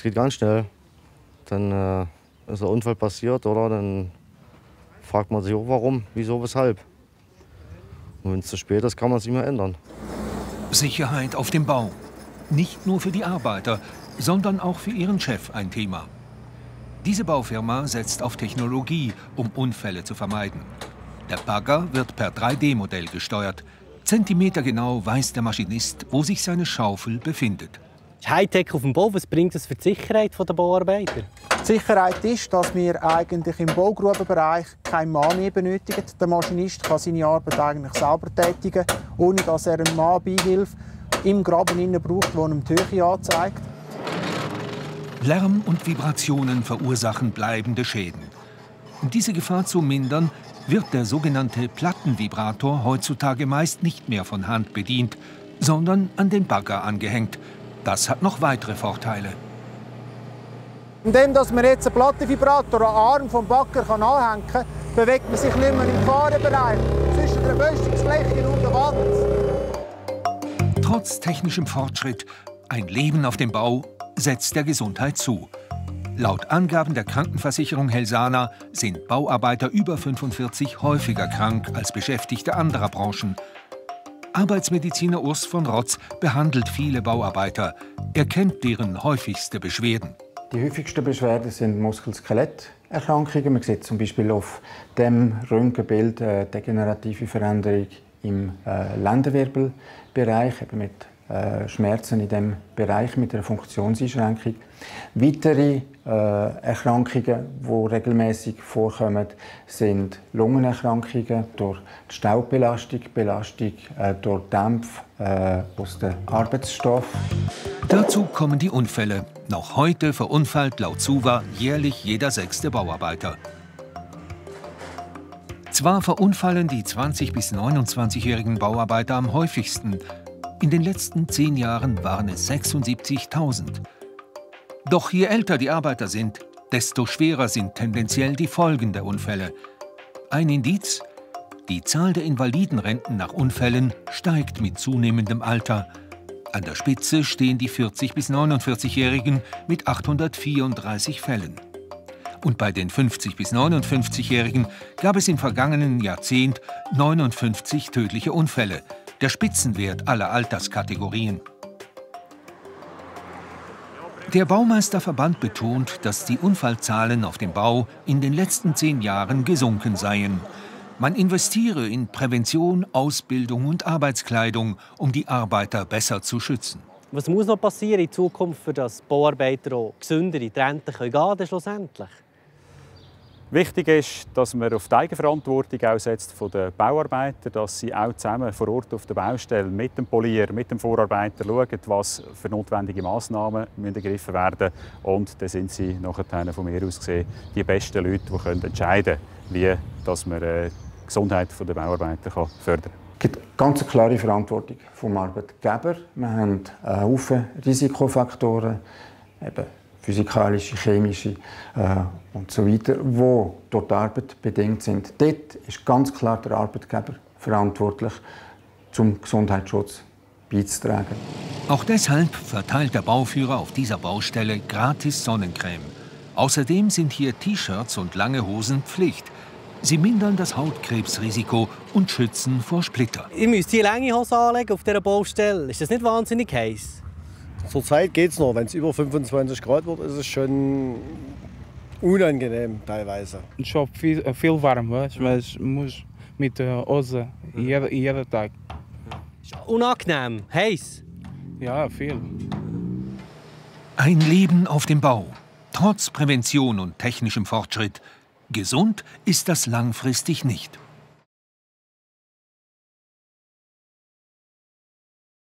Es geht ganz schnell. Dann ist ein Unfall passiert, oder? Dann fragt man sich auch, warum, wieso, weshalb. Und wenn es zu spät ist, kann man es nicht mehr ändern. Sicherheit auf dem Bau. Nicht nur für die Arbeiter, sondern auch für ihren Chef ein Thema. Diese Baufirma setzt auf Technologie, um Unfälle zu vermeiden. Der Bagger wird per 3D-Modell gesteuert. Zentimetergenau weiß der Maschinist, wo sich seine Schaufel befindet. Hightech auf dem Bau, was bringt das für die Sicherheit der Bauarbeiter? Die Sicherheit ist, dass wir eigentlich im Baugrubenbereich keinen Mann mehr benötigen. Der Maschinist kann seine Arbeit eigentlich selber tätigen, ohne dass er einen Mann Beihilfe im Graben braucht, der ihm die Höhe anzeigt. Lärm und Vibrationen verursachen bleibende Schäden. Um diese Gefahr zu mindern, wird der sogenannte Plattenvibrator heutzutage meist nicht mehr von Hand bedient, sondern an den Bagger angehängt. Das hat noch weitere Vorteile. Indem man jetzt einen Plattenvibrator am Arm vom Bagger anhängen kann, bewegt man sich nicht mehr im Gefahrenbereich zwischen der Böschungsfläche und der Wand. Trotz technischem Fortschritt, ein Leben auf dem Bau setzt der Gesundheit zu. Laut Angaben der Krankenversicherung Helsana sind Bauarbeiter über 45 häufiger krank als Beschäftigte anderer Branchen. Arbeitsmediziner Urs von Rotz behandelt viele Bauarbeiter. Er kennt deren häufigste Beschwerden. Die häufigsten Beschwerden sind Muskel-Skeletterkrankungen. Man sieht zum Beispiel auf dem Röntgenbild degenerative Veränderung im Lendenwirbelbereich, eben mit Schmerzen in diesem Bereich mit einer Funktionseinschränkung. Weitere Erkrankungen, die regelmäßig vorkommen, sind Lungenerkrankungen durch die Staubbelastung, Belastung durch Dämpfe aus dem Arbeitsstoff. Dazu kommen die Unfälle. Noch heute verunfallt laut SUVA jährlich jeder 6. Bauarbeiter. Zwar verunfallen die 20- bis 29-jährigen Bauarbeiter am häufigsten. In den letzten 10 Jahren waren es 76.000. Doch je älter die Arbeiter sind, desto schwerer sind tendenziell die Folgen der Unfälle. Ein Indiz: die Zahl der Invalidenrenten nach Unfällen steigt mit zunehmendem Alter. An der Spitze stehen die 40- bis 49-Jährigen mit 834 Fällen. Und bei den 50- bis 59-Jährigen gab es im vergangenen Jahrzehnt 59 tödliche Unfälle, der Spitzenwert aller Alterskategorien. Der Baumeisterverband betont, dass die Unfallzahlen auf dem Bau in den letzten 10 Jahren gesunken seien. Man investiere in Prävention, Ausbildung und Arbeitskleidung, um die Arbeiter besser zu schützen. Was muss noch passieren in Zukunft, für dass Bauarbeiter auch gesünder in die Rente gehen können, schlussendlich? Wichtig ist, dass man auf die Eigenverantwortung auch setzt von den Bauarbeitern, dass sie auch zusammen vor Ort auf der Baustelle mit dem Polier, mit dem Vorarbeiter schauen, was für notwendige Massnahmen ergriffen werden müssen. Und dann sind sie nachher von mir aus gesehen die besten Leute, die können entscheiden können, wie man die Gesundheit der Bauarbeiter fördern kann. Es gibt ganz eine klare Verantwortung vom Arbeitgeber. Wir haben einen Haufen Risikofaktoren, eben physikalische, chemische und so weiter, die durch die Arbeit bedingt sind. Dort ist ganz klar der Arbeitgeber verantwortlich, zum Gesundheitsschutz beizutragen. Auch deshalb verteilt der Bauführer auf dieser Baustelle gratis Sonnencreme. Außerdem sind hier T-Shirts und lange Hosen Pflicht. Sie mindern das Hautkrebsrisiko und schützen vor Splitter. Ihr müsst hier lange Hosen anlegen auf dieser Baustelle. Ist das nicht wahnsinnig heiß? Zurzeit geht es noch. Wenn es über 25 Grad wird, ist es schon unangenehm teilweise. Schon viel warm, weil ich muss mit der Hose jeden Tag. Ist unangenehm, heiß. Ja, viel. Ein Leben auf dem Bau, trotz Prävention und technischem Fortschritt. Gesund ist das langfristig nicht.